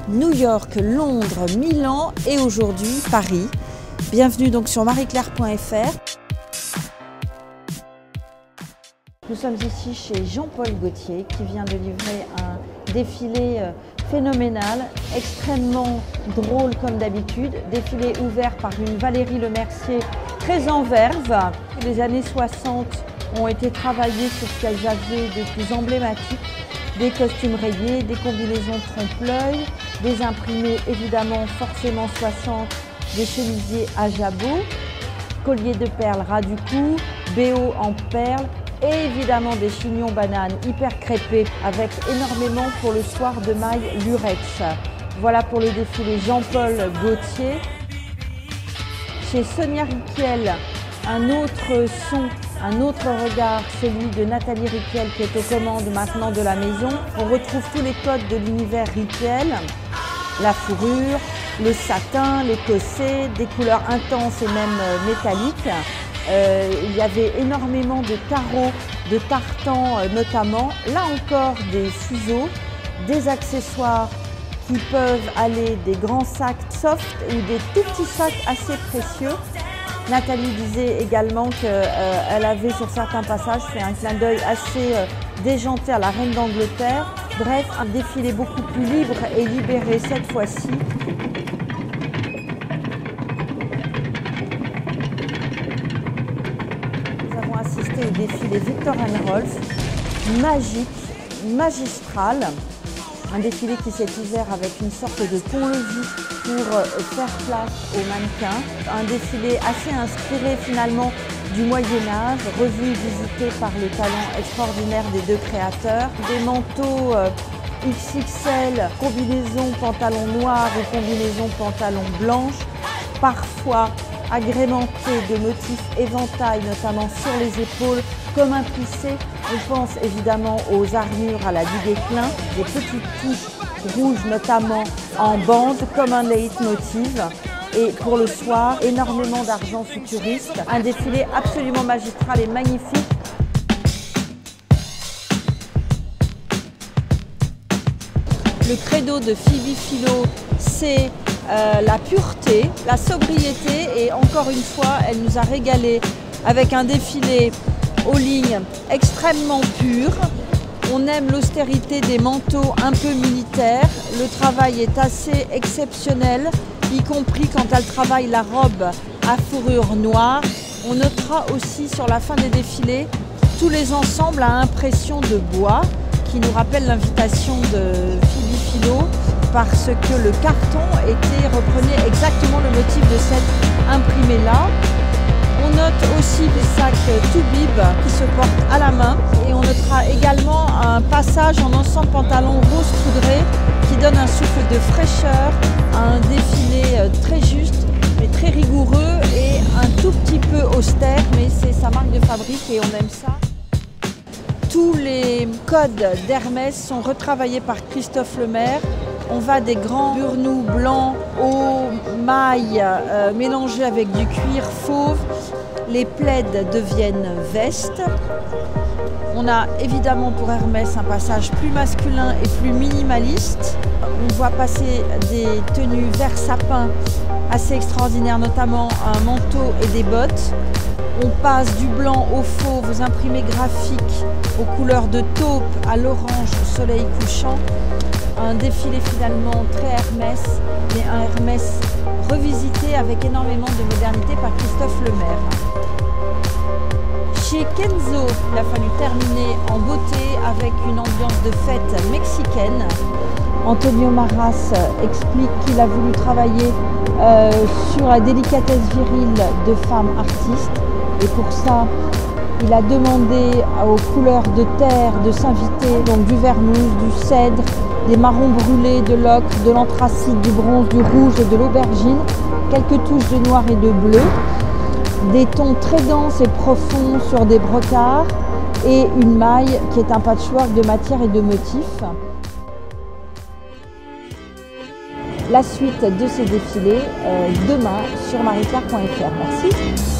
New York, Londres, Milan et aujourd'hui Paris. Bienvenue donc sur marieclaire.fr. Nous sommes ici chez Jean-Paul Gaultier qui vient de livrer un défilé phénoménal, extrêmement drôle comme d'habitude. Défilé ouvert par une Valérie Lemercier très en verve. Les années 60 ont été travaillées sur ce qu'elles avaient de plus emblématique. Des costumes rayés, des combinaisons trompe-l'œil, des imprimés évidemment forcément 60, des chemisiers à jabot, colliers de perles ras du cou, BO en perles et évidemment des chignons bananes hyper crêpés avec énormément pour le soir de mailles lurex. Voilà pour le défilé Jean-Paul Gaultier. Chez Sonia Rykiel, un autre son, un autre regard, celui de Nathalie Rykiel qui est aux commandes maintenant de la maison. On retrouve tous les codes de l'univers Rykiel, la fourrure, le satin, l'écossais, des couleurs intenses et même métalliques. Il y avait énormément de carreaux, de tartans notamment. Là encore des fuseaux, des accessoires qui peuvent aller des grands sacs soft ou des tout petits sacs assez précieux. Nathalie disait également qu'elle avait sur certains passages fait un clin d'œil assez déjanté à la reine d'Angleterre. Bref, un défilé beaucoup plus libre et libéré cette fois-ci. Nous avons assisté au défilé Viktor & Rolf, magique, magistral. Un défilé qui s'est ouvert avec une sorte de pont-levis pour faire place aux mannequins. Un défilé assez inspiré finalement du Moyen-Âge, revu et visité par le talent extraordinaire des deux créateurs. Des manteaux XXL, combinaison pantalon noir ou combinaison pantalon blanche, parfois agrémentés de motifs éventail, notamment sur les épaules, comme un plissé. On pense évidemment aux armures à la du Guesclin, des petites touches rouges notamment en bande, comme un leitmotiv. Et pour le soir, énormément d'argent futuriste. Un défilé absolument magistral et magnifique. Le credo de Phoebe Philo, c'est la pureté, la sobriété et encore une fois, elle nous a régalé avec un défilé aux lignes extrêmement pures. On aime l'austérité des manteaux un peu militaires. Le travail est assez exceptionnel, y compris quand elle travaille la robe à fourrure noire. On notera aussi sur la fin des défilés tous les ensembles à impression de bois qui nous rappellent l'invitation de Phoebe Philo parce que le carton reprenait exactement le motif de cette imprimée-là. On note aussi des sacs Toubib qui se portent à la main et on notera également un passage en ensemble pantalon rose poudré qui donne un souffle de fraîcheur, un défilé très juste mais très rigoureux et un tout petit peu austère, mais c'est sa marque de fabrique et on aime ça. Tous les codes d'Hermès sont retravaillés par Christophe Lemaire. On va des grands burnous blancs aux mailles mélangés avec du cuir fauve. Les plaids deviennent vestes. On a évidemment pour Hermès un passage plus masculin et plus minimaliste. On voit passer des tenues vert sapin assez extraordinaires, notamment un manteau et des bottes. On passe du blanc au fauve, aux imprimés graphiques, aux couleurs de taupe à l'orange au soleil couchant. Un défilé finalement très Hermès, mais un Hermès revisité avec énormément de modernité par Christophe Lemaire. Chez Kenzo, il a fallu terminer en beauté avec une ambiance de fête mexicaine. Antonio Marras explique qu'il a voulu travailler sur la délicatesse virile de femmes artistes et pour ça, il a demandé aux couleurs de terre de s'inviter, donc du vermouth, du cèdre, des marrons brûlés, de l'ocre, de l'anthracite, du bronze, du rouge et de l'aubergine, quelques touches de noir et de bleu, des tons très denses et profonds sur des brocards et une maille qui est un patchwork de matière et de motifs. La suite de ces défilés demain sur marieclaire.fr. Merci.